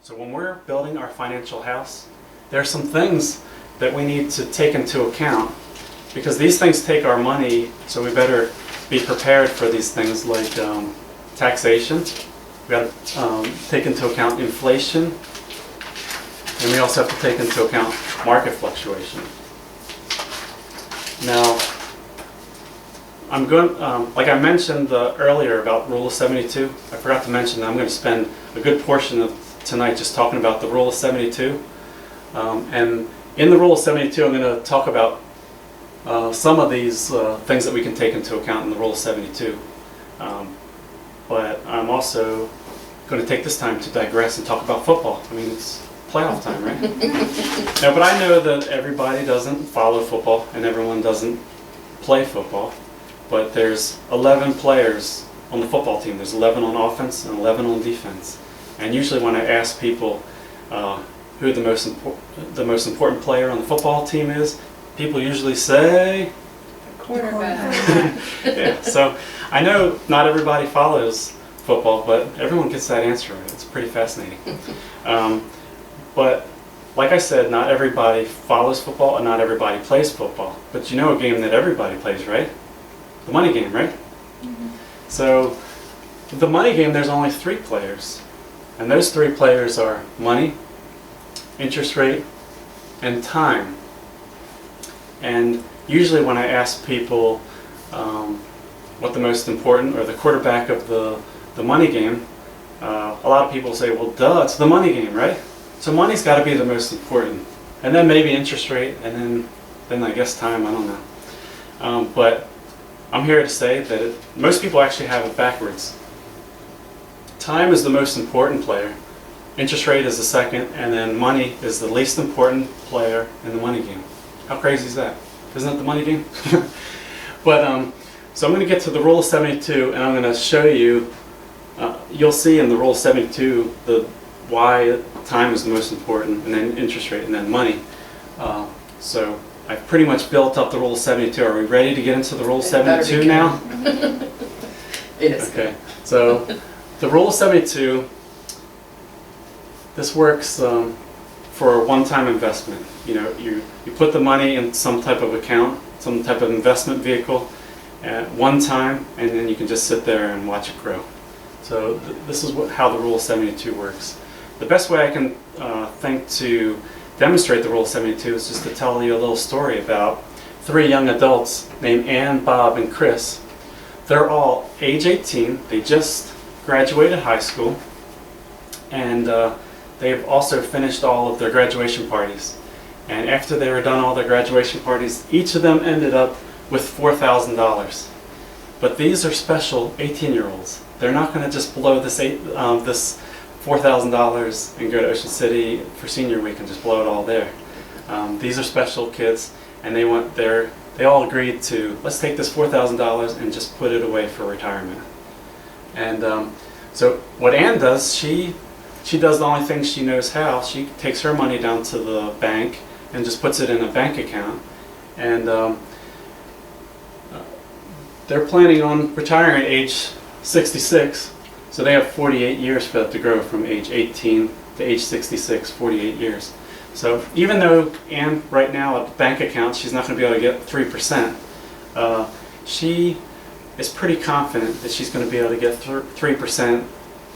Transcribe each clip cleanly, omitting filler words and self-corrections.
So when we're building our financial house, there are some things that we need to take into account because these things take our money, so we better be prepared for these things like taxation. We got to take into account inflation, and we also have to take into account market fluctuation. Now, I'm going, like I mentioned earlier about Rule of 72, I forgot to mention that I'm going to spend a good portion of tonight just talking about the Rule of 72. And in the Rule of 72, I'm going to talk about some of these things that we can take into account in the Rule of 72. But I'm also going to take this time to digress and talk about football. I mean, it's playoff time, right? Now, but I know that everybody doesn't follow football and everyone doesn't play football. But there's 11 players on the football team. There's 11 on offense and 11 on defense. And usually when I ask people who the most important player on the football team is, people usually say quarterback. Yeah, so I know not everybody follows football, but everyone gets that answer right. It's pretty fascinating. But like I said, not everybody follows football and not everybody plays football. But you know a game that everybody plays, right? The money game, right? Mm-hmm. So the money game, there's only 3 players. And those 3 players are money, interest rate, and time. And usually when I ask people what the most important, or the quarterback of the money game, a lot of people say, well, duh, it's the money game, right? So money's got to be the most important. And then maybe interest rate, and then I guess time, I don't know. But I'm here to say that most people actually have it backwards. Time is the most important player, interest rate is the second, and then money is the least important player in the money game. How crazy is that? Isn't it the money game? But so I'm going to get to the Rule of 72, and I'm going to show you, you'll see in the Rule of 72 why time is the most important, and then interest rate, and then money. So I've pretty much built up the Rule of 72. Are we ready to get into the Rule of 72 now? Yes. Okay. So the Rule of 72, this works for a one-time investment. You know, you put the money in some type of account, some type of investment vehicle at one time, and then you can just sit there and watch it grow. So this is how the Rule of 72 works. The best way I can think to demonstrate the Rule of 72 is just to tell you a little story about 3 young adults named Ann, Bob, and Chris. They're all age 18. They just graduated high school, and they've also finished all of their graduation parties. And after they were done all their graduation parties, each of them ended up with $4,000. But these are special 18-year-olds. They're not going to just blow this $4,000 and go to Ocean City for senior week and just blow it all there. These are special kids, and they all agreed to, let's take this $4,000 and just put it away for retirement. And so what Ann does, she does the only thing she knows how. She takes her money down to the bank and just puts it in a bank account. And they're planning on retiring at age 66. So they have 48 years for that to grow from age 18 to age 66, 48 years. So even though Ann right now at the bank account, she's not going to be able to get 3%, she is pretty confident that she's going to be able to get 3%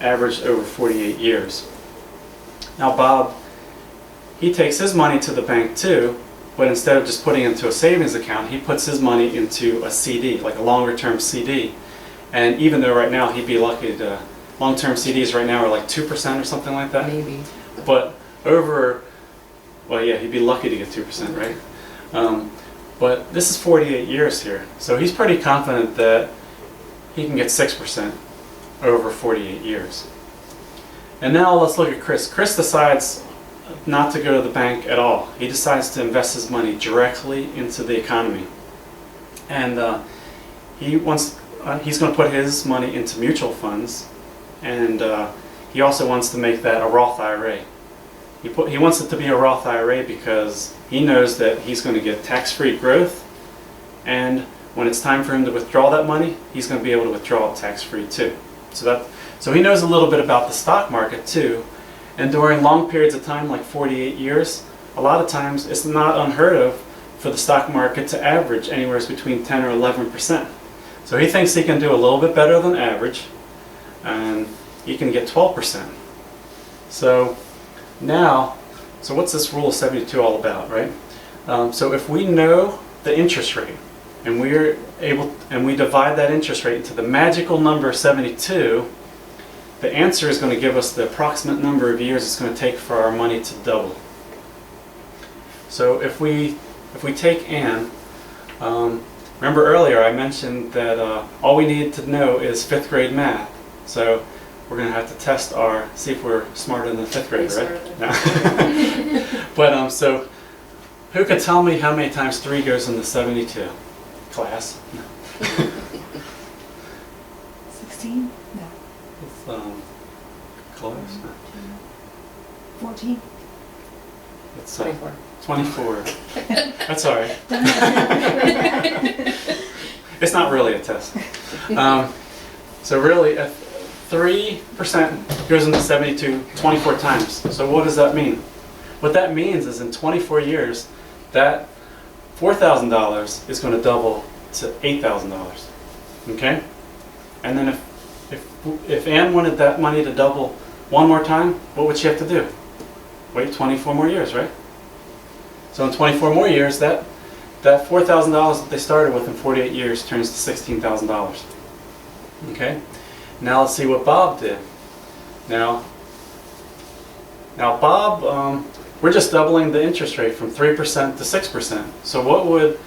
averaged over 48 years. Now Bob, he takes his money to the bank too, but instead of just putting it into a savings account, he puts his money into a CD, like a longer term CD. And even though right now he'd be lucky to, long-term CDs right now are like 2% or something like that. Maybe. But well yeah, he'd be lucky to get 2%, right? But this is 48 years here. So he's pretty confident that he can get 6% over 48 years. And now let's look at Chris. Chris decides not to go to the bank at all. He decides to invest his money directly into the economy. And he's going to put his money into mutual funds, and he also wants to make that a Roth IRA. He wants it to be a Roth IRA because he knows that he's going to get tax-free growth, and when it's time for him to withdraw that money, he's going to be able to withdraw it tax-free too. So he knows a little bit about the stock market too, And during long periods of time, like 48 years, a lot of times it's not unheard of for the stock market to average anywhere between 10 or 11%. So he thinks he can do a little bit better than average, and he can get 12%. So now, so what's this rule of 72 all about, right? So if we know the interest rate, and we divide that interest rate into the magical number 72, the answer is going to give us the approximate number of years it's going to take for our money to double. So if we take Anne, remember earlier I mentioned that all we need to know is 5th grade math. So we're going to have to test see if we're smarter than the 5th grader, right? No. But so who could tell me how many times 3 goes into 72? Class? No. 16? No. It's, close? No. 14? It's 24. 24. That's all right. It's not really a test. So really, 3% goes into 72 24 times. So what does that mean? What that means is in 24 years, that $4,000 is going to double to $8,000. Okay? And then if Anne wanted that money to double one more time, what would she have to do? Wait 24 more years, right? So in 24 more years, that $4,000 that they started with in 48 years turns to $16,000. Okay? Now let's see what Bob did. Now Bob, we're just doubling the interest rate from 3% to 6%. So what would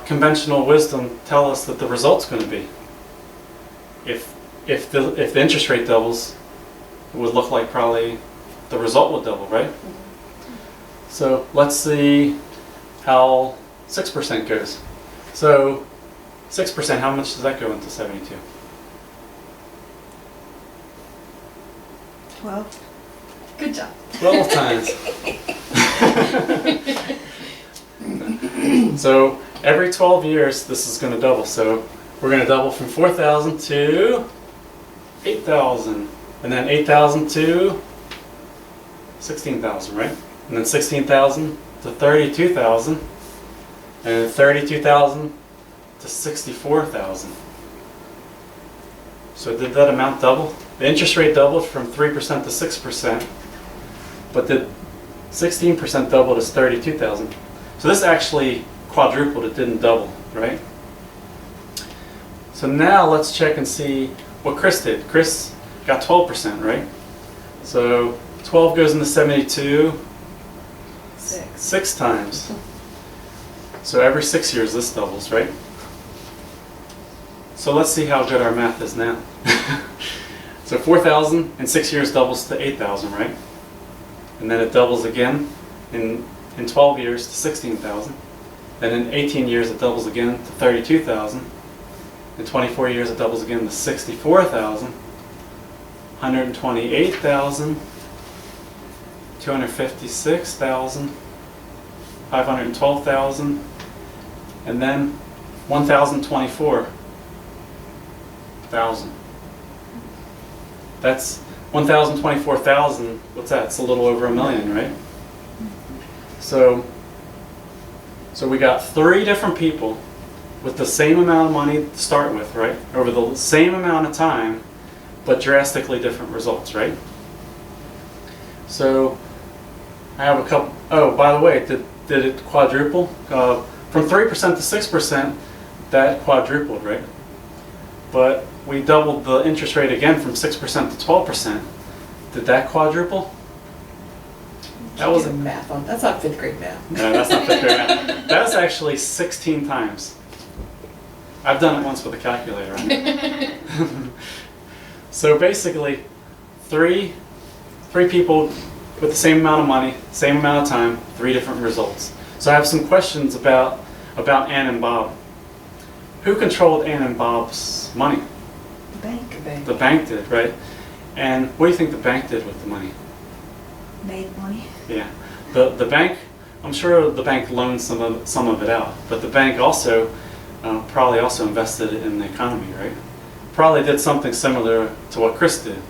conventional wisdom tell us that the result's going to be? If the interest rate doubles, it would look like probably the result would double, right? So let's see how 6% goes. So 6%, how much does that go into 72? 12? Good job. 12 times. So every 12 years this is going to double. So we're going to double from 4,000 to 8,000, and then 8,000 to 16,000, right? And then 16,000 to 32,000, and 32,000 to 64,000. So did that amount double? The interest rate doubled from 3% to 6%, but did 16% doubled as 32,000. So this actually quadrupled, it didn't double, right? So now let's check and see what Chris did. Chris got 12%, right? So 12 goes into 72 6 times. So every 6 years this doubles, right? So let's see how good our math is now. So 4,000 in 6 years doubles to 8,000, right? And then it doubles again in 12 years to 16,000. Then in 18 years it doubles again to 32,000. In 24 years it doubles again to 64,000. 128,000. 256,000. 512,000. And then 1,024,000. That's 1,024,000. What's that? It's a little over $1 million, right? So we got 3 different people with the same amount of money to start with, right? Over the same amount of time, but drastically different results, right? So I have a couple. Oh, by the way, did it quadruple? From 3% to 6%, that quadrupled, right? But we doubled the interest rate again from 6% to 12%. Did that quadruple? That wasn't math on. That's not 5th grade math. No, that's not 5th grade math. That's actually 16 times. I've done it once with a calculator on it. So basically, three people with the same amount of money, same amount of time, 3 different results. So I have some questions about Ann and Bob. Who controlled Ann and Bob's money? The bank. The bank did, right? And what do you think the bank did with the money? Made money. Yeah, the bank. I'm sure the bank loaned some of it out, but the bank also probably also invested in the economy, right? Probably did something similar to what Chris did.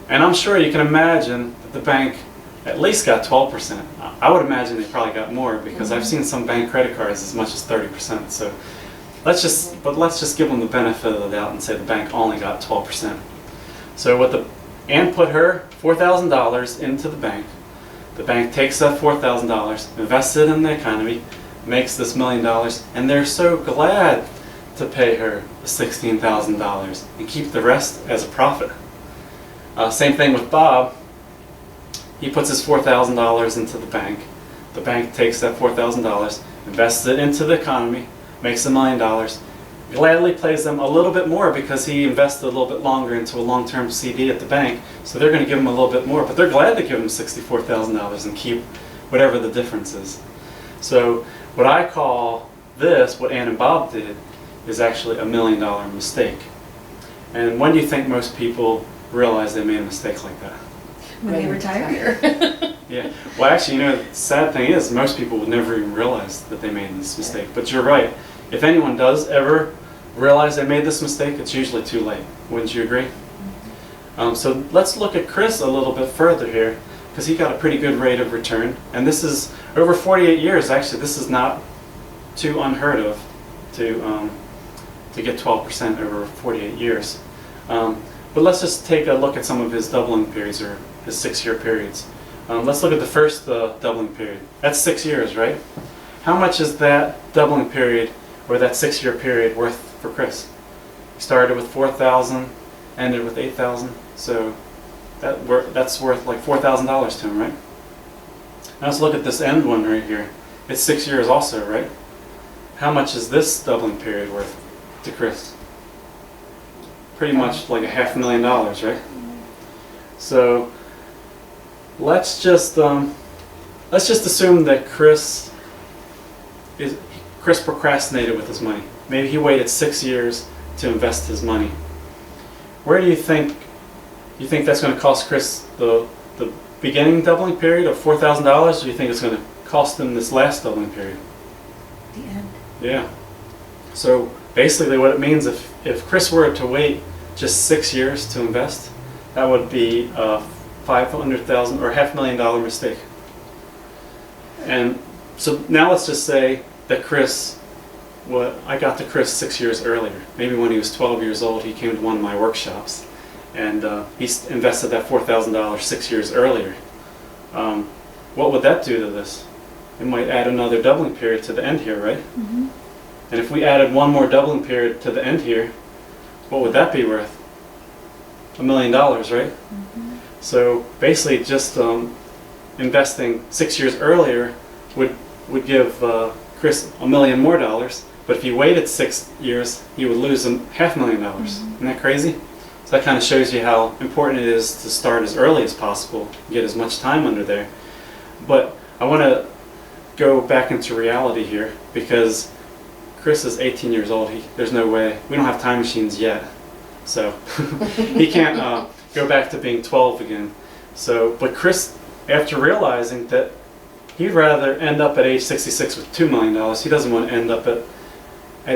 And I'm sure you can imagine that the bank at least got 12%. I would imagine they probably got more because I've seen some bank credit cards as much as 30%. So let's just give them the benefit of the doubt and say the bank only got 12%. So Ann put her $4,000 into the bank. The bank takes that $4,000, invests it in the economy, makes this $1 million, and they're so glad to pay her the $16,000 and keep the rest as a profit. Same thing with Bob. He puts his $4,000 into the bank. The bank takes that $4,000, invests it into the economy, makes $1 million, gladly pays them a little bit more because he invested a little bit longer into a long-term CD at the bank, so they're going to give him a little bit more, but they're glad to give him $64,000 and keep whatever the difference is. So what I call this, what Ann and Bob did, is actually $1 million mistake. And when do you think most people realize they made a mistake like that? When they retire. Yeah. Well, actually, the sad thing is most people would never even realize that they made this mistake. But you're right. If anyone does ever realize they made this mistake, it's usually too late. Wouldn't you agree? So let's look at Chris a little bit further here, because he got a pretty good rate of return. And this is over 48 years. Actually, this is not too unheard of to get 12% over 48 years. But let's just take a look at some of his doubling periods, or his 6-year periods. Let's look at the first doubling period. That's 6 years, right? How much is that doubling period, or that 6-year period, worth for Chris? He started with 4,000, ended with 8,000, so that's worth like $4,000 to him, right? Now let's look at this end one right here. It's 6 years also, right? How much is this doubling period worth to Chris? Pretty much like $500,000, right? So let's just assume that Chris procrastinated with his money. Maybe he waited 6 years to invest his money. Where do you think that's going to cost Chris the beginning doubling period of $4,000, or do you think it's going to cost him this last doubling period? The end. Yeah. So basically what it means, if Chris were to wait just 6 years to invest, that would be a $500,000 or $500,000 mistake. And so now let's just say that I got to Chris 6 years earlier. Maybe when he was 12 years old, he came to one of my workshops, and he invested that $4,000 6 years earlier. What would that do to this? It might add another doubling period to the end here, right? Mm-hmm. And if we added one more doubling period to the end here, what would that be worth? $1 million, right? Mm-hmm. So basically just investing 6 years earlier would give Chris $1 million more, but if he waited 6 years, he would lose $500,000. Mm-hmm. Isn't that crazy? So that kind of shows you how important it is to start as early as possible, get as much time under there. But I want to go back into reality here, because Chris is 18 years old. There's no way. We don't have time machines yet, so he can't go back to being 12 again. So, but Chris, after realizing that he'd rather end up at age 66 with $2 million, he doesn't want to end up at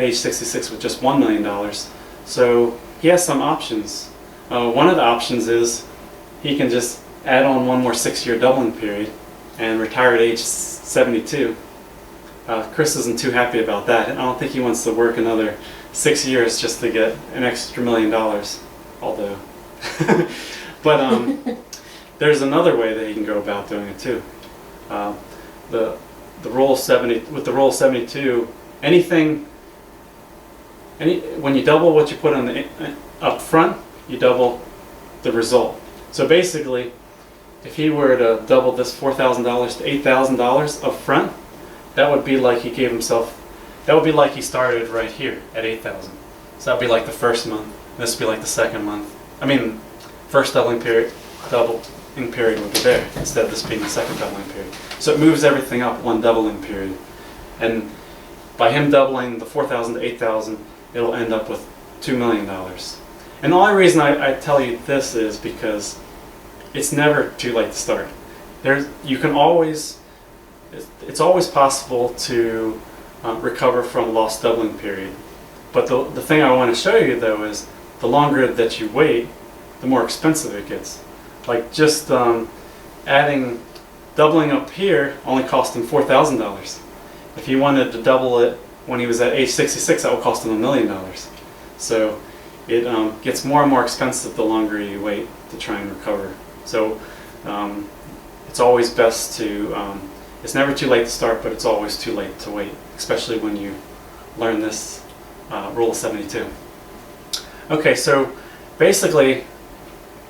age 66 with just $1 million. So he has some options. One of the options is he can just add on one more 6-year doubling period and retire at age 72. Chris isn't too happy about that. I don't think he wants to work another 6 years just to get an extra $1 million, although. But there's another way that he can go about doing it too. The rule 70, with the rule 72, when you double what you put on the up front, you double the result. So basically, if he were to double this $4,000 to $8,000 up front, that would be like he gave himself. That would be like he started right here at 8,000. So that would be like the first month. This would be like the second month. I mean, first doubling period would be there instead of this being the second doubling period. So it moves everything up one doubling period, and by him doubling the 4,000 to 8,000, it'll end up with $2 million. And the only reason I tell you this is because it's never too late to start. It's always possible to recover from a lost doubling period. But the thing I want to show you though is the longer that you wait, the more expensive it gets. Like just doubling up here only cost him $4,000. If he wanted to double it when he was at age 66, that would cost him $1 million. So it gets more and more expensive the longer you wait to try and recover. So it's always best to, it's never too late to start, but it's always too late to wait, especially when you learn this rule of 72. Okay, so basically,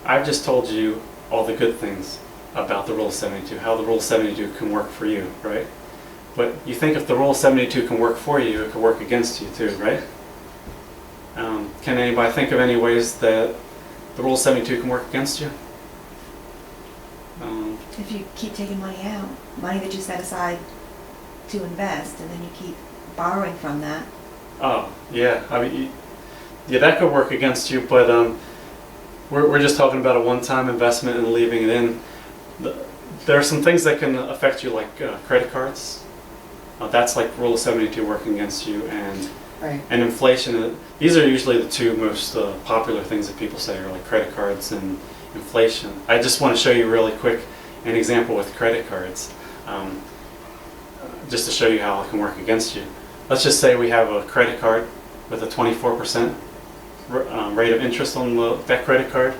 I've just told you all the good things about the rule of 72, how the rule of 72 can work for you, right? But you think if the rule of 72 can work for you, it could work against you too, right? Can anybody think of any ways that the rule of 72 can work against you? If you keep taking money out, money that you set aside to invest, and then you keep borrowing from that. Oh, yeah. I mean, yeah, that could work against you, but we're just talking about a one-time investment and leaving it in. There are some things that can affect you, like credit cards. That's like rule of 72 working against you, and inflation. These are usually the two most popular things that people say, are like credit cards and inflation. I just want to show you really quick an example with credit cards, just to show you how it can work against you. Let's just say we have a credit card with a 24% rate of interest on that credit card,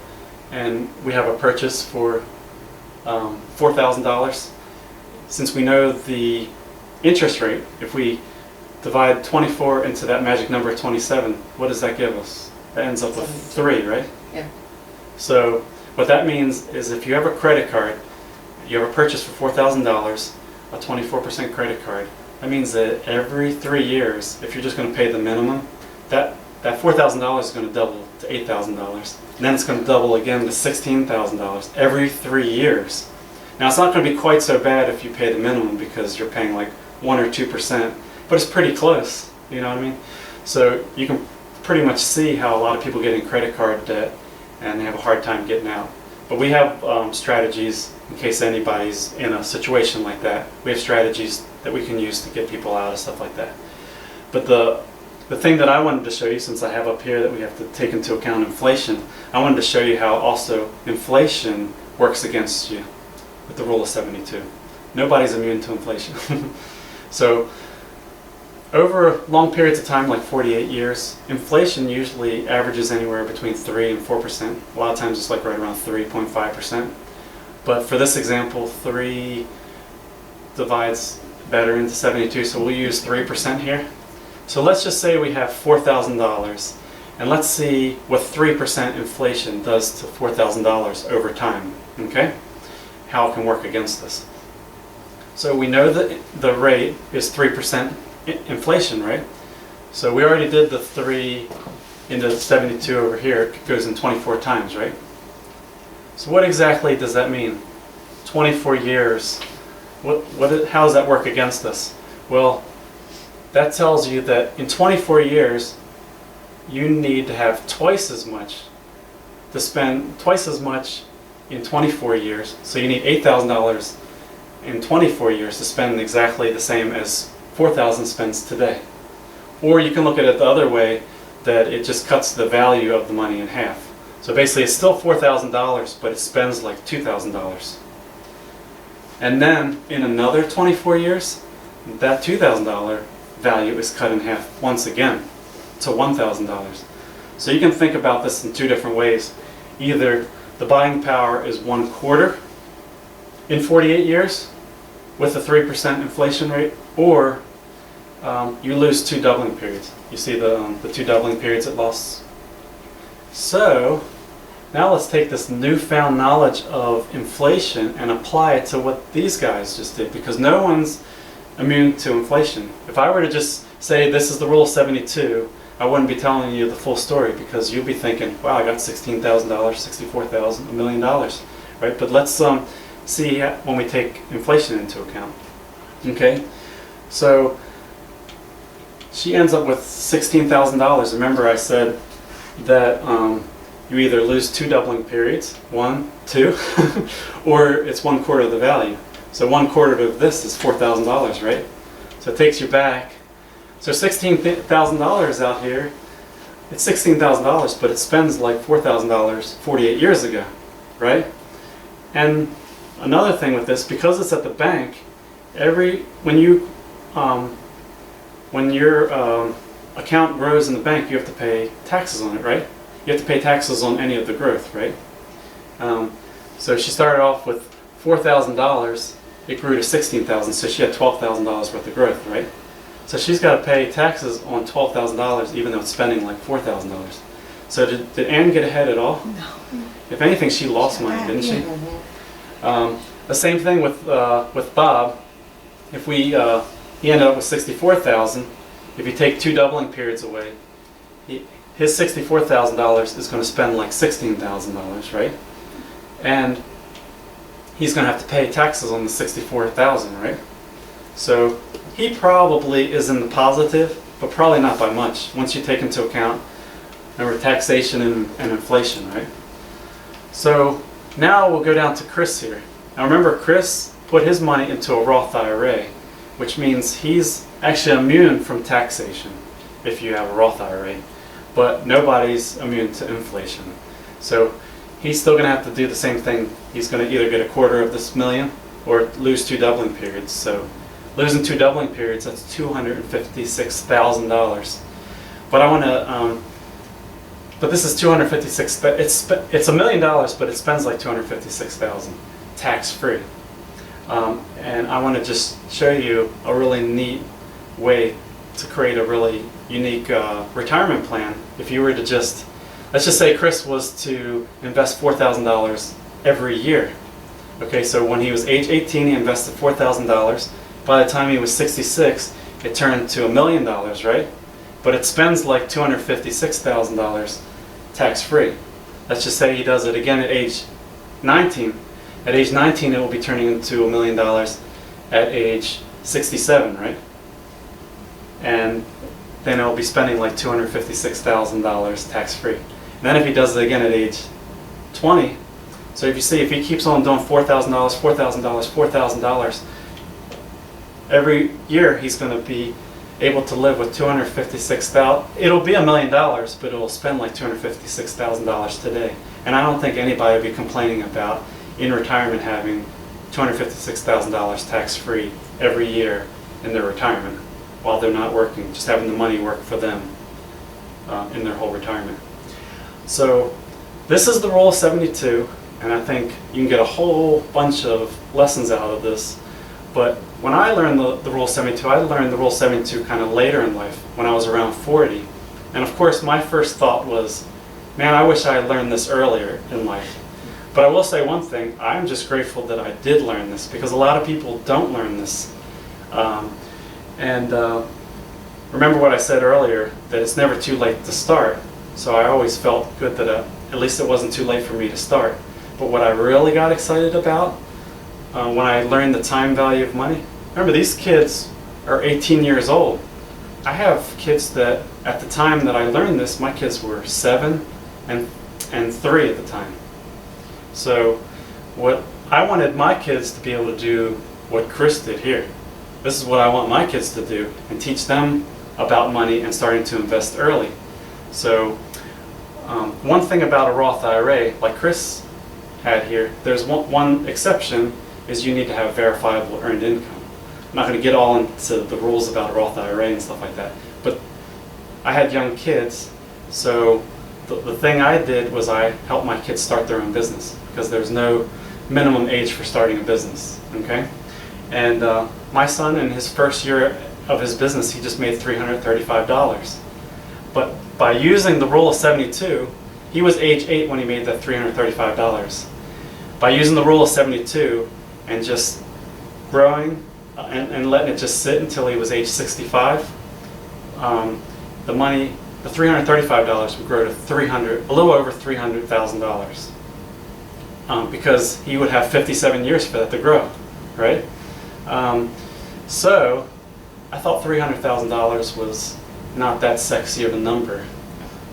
and we have a purchase for $4,000. Since we know the interest rate, if we divide 24 into that magic number 27, what does that give us? That ends up with 3, right? Yeah. So what that means is if you have a credit card, you have a purchase for $4,000, a 24% credit card, that means that every 3 years, if you're just going to pay the minimum, that $4,000 is going to double to $8,000. And then it's going to double again to $16,000 every 3 years. Now it's not going to be quite so bad if you pay the minimum, because you're paying like 1 or 2%, but it's pretty close, you know what I mean? So you can pretty much see how a lot of people get in credit card debt and they have a hard time getting out. But we have strategies in case anybody's in a situation like that. We have strategies that we can use to get people out of stuff like that. But the thing that I wanted to show you, since I have up here that we have to take into account inflation, I wanted to show you how also inflation works against you with the rule of 72. Nobody's immune to inflation. So over long periods of time, like 48 years, inflation usually averages anywhere between 3 and 4%. A lot of times it's like right around 3.5%. But for this example, 3 divides better into 72, so we'll use 3% here. So let's just say we have $4,000, and let's see what 3% inflation does to $4,000 over time, okay? How it can work against us. So we know that the rate is 3% inflation, right? So we already did the 3 into 72 over here. It goes in 24 times, right? So what exactly does that mean? 24 years. How does that work against us? Well, that tells you that in 24 years, you need to have twice as much to spend, twice as much in 24 years. So you need $8,000 in 24 years to spend exactly the same as $4,000 spends today. Or you can look at it the other way, that it just cuts the value of the money in half. So basically it's still $4,000, but it spends like $2,000. And then in another 24 years, that $2,000 value is cut in half once again to $1,000. So you can think about this in 2 different ways. Either the buying power is 1/4 in 48 years with a 3% inflation rate, or you lose 2 doubling periods. You see the 2 doubling periods it lost? So now let's take this newfound knowledge of inflation and apply it to what these guys just did, because no one's immune to inflation. If I were to just say this is the rule of 72, I wouldn't be telling you the full story, because you'd be thinking, wow, I got $16,000, $64,000, $1 million, right? But let's see when we take inflation into account. Okay, so she ends up with $16,000. Remember I said that you either lose 2 doubling periods, 1, 2, or it's 1/4 of the value. So 1/4 of this is $4,000, right? So it takes you back. So $16,000 out here, it's $16,000, but it spends like $4,000 48 years ago, right? And another thing with this, because it's at the bank, when your account grows in the bank, you have to pay taxes on it, right? You have to pay taxes on any of the growth, right? So she started off with $4,000. It grew to $16,000, so she had $12,000 worth of growth, right? So she's got to pay taxes on $12,000, even though it's spending like $4,000. So did Ann get ahead at all? No. If anything, she lost money, didn't she? The same thing with Bob. If he ended up with $64,000. If you take 2 doubling periods away, his $64,000 is going to spend like $16,000, right? And he's going to have to pay taxes on the $64,000, right? So he probably is in the positive, but probably not by much once you take into account, remember, taxation and inflation, right? So now we'll go down to Chris here. Now remember, Chris put his money into a Roth IRA, which means he's actually immune from taxation if you have a Roth IRA, but nobody's immune to inflation. So he's still going to have to do the same thing. He's going to either get a quarter of this million or lose 2 doubling periods. So losing 2 doubling periods, that's $256,000. But I want to, but this is $256,000. It's $1 million, but it spends like $256,000 tax free. And I want to just show you a really neat way to create a really unique retirement plan. If you were to just, let's just say Chris was to invest $4,000 every year. Okay, so when he was age 18, he invested $4,000. By the time he was 66, it turned to $1 million, right? But it spends like $256,000 tax-free. Let's just say he does it again at age 19. At age 19, it will be turning into $1 million at age 67, right? And then it will be spending like $256,000 tax-free. And then if he does it again at age 20, so if you see, if he keeps on doing $4,000, $4,000, $4,000, every year he's going to be able to live with $256,000. It'll be $1 million, but it'll spend like $256,000 today. And I don't think anybody will be complaining about in retirement having $256,000 tax-free every year in their retirement while they're not working, just having the money work for them in their whole retirement. So this is the rule of 72, and I think you can get a whole bunch of lessons out of this. But when I learned the rule of 72, I learned the rule of 72 kind of later in life, when I was around 40. And of course, my first thought was, man, I wish I had learned this earlier in life. But I will say one thing, I'm just grateful that I did learn this, because a lot of people don't learn this. Remember what I said earlier, that it's never too late to start. So I always felt good that at least it wasn't too late for me to start. But what I really got excited about when I learned the time value of money, remember, these kids are 18 years old. I have kids that at the time that I learned this, my kids were 7 and 3 at the time. So what I wanted my kids to be able to do what Chris did here. This is what I want my kids to do, and teach them about money and starting to invest early. So one thing about a Roth IRA, like Chris had here, there's one exception, is you need to have verifiable earned income. I'm not going to get all into the rules about a Roth IRA and stuff like that, but I had young kids, so the thing I did was I helped my kids start their own business, because there's no minimum age for starting a business, okay? And my son, in his first year of his business, he just made $335. But by using the rule of 72, he was age 8 when he made that $335. By using the rule of 72 and just growing and letting it just sit until he was age 65, the money, the $335 would grow to a little over $300,000, because he would have 57 years for that to grow, right? So I thought $300,000 was not that sexy of a number.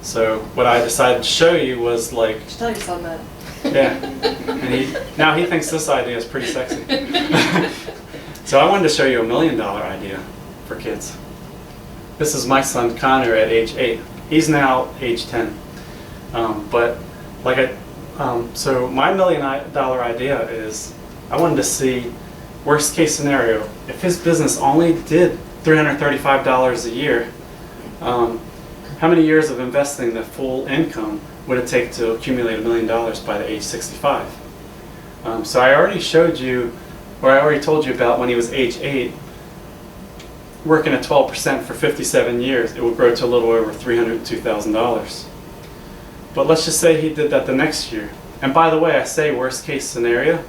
So what I decided to show you was like, Just tell your son that. yeah, and now he thinks this idea is pretty sexy. So I wanted to show you $1 million idea for kids. This is my son Connor at age 8. He's now age 10. But like So my $1 million idea is I wanted to see worst case scenario. If his business only did $335 a year, how many years of investing the full income would it take to accumulate $1 million by the age 65? So I already showed you, or I already told you about when he was age 8, working at 12% for 57 years, it would grow to a little over $302,000. But let's just say he did that the next year. And by the way, I say worst case scenario.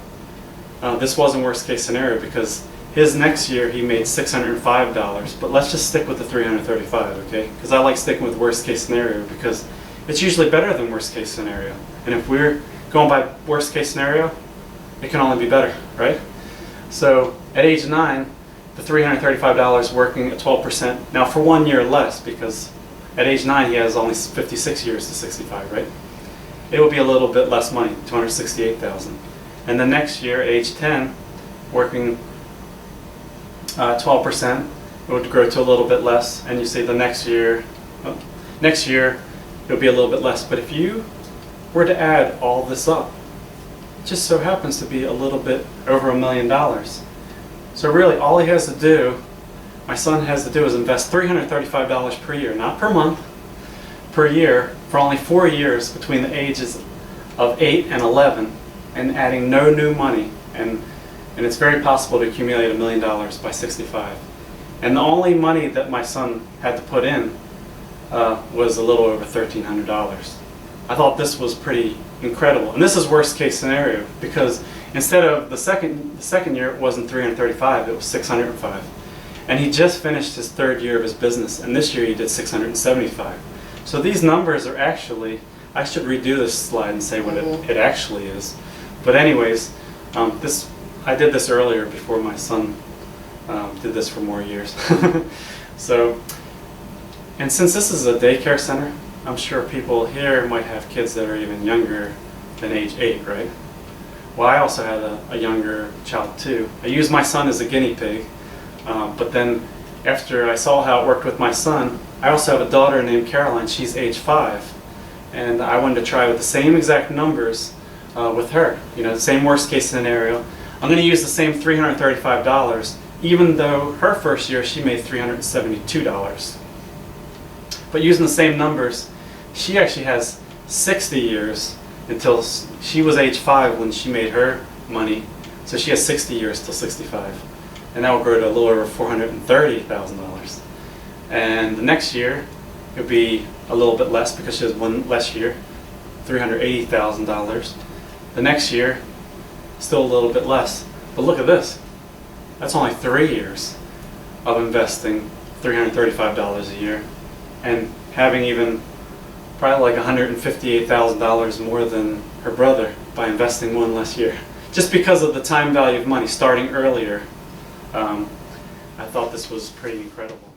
This wasn't worst case scenario because his next year he made $605. But let's just stick with the 335, okay? Because I like sticking with worst case scenario because it's usually better than worst case scenario. And if we're going by worst case scenario, it can only be better, right? So at age 9, the $335 working at 12%, now for 1 year less because at age 9 he has only 56 years to 65, right? It will be a little bit less money, $268,000. And the next year, at age 10, working 12%, it would grow to a little bit less. And you see the next year it would be a little bit less. But if you were to add all this up, it just so happens to be a little bit over $1 million. So really, all he has to do, my son has to do, is invest $335 per year, not per month, per year, for only 4 years between the ages of 8 and 11, and adding no new money. And it's very possible to accumulate $1 million by 65. And the only money that my son had to put in was a little over $1,300. I thought this was pretty incredible. And this is worst case scenario because instead of the second year it wasn't 335, it was 605. And he just finished his 3rd year of his business, and this year he did 675. So these numbers are actually, I should redo this slide and say what it actually is. But anyways, I did this earlier before my son did this for more years. So, and since this is a daycare center, I'm sure people here might have kids that are even younger than age 8, right? Well, I also had a younger child too. I used my son as a guinea pig, but then after I saw how it worked with my son, I also have a daughter named Caroline. She's age 5, and I wanted to try with the same exact numbers with her. You know, the same worst case scenario. I'm going to use the same $335, even though her first year she made $372. But using the same numbers, she actually has 60 years until she was age 5 when she made her money. So she has 60 years till 65. And that will grow to a little over $430,000. And the next year, it would be a little bit less because she has one less year, $380,000. The next year, still a little bit less. But look at this. That's only 3 years of investing $335 a year and having even probably like $158,000 more than her brother by investing 1 less year. Just because of the time value of money starting earlier. I thought this was pretty incredible.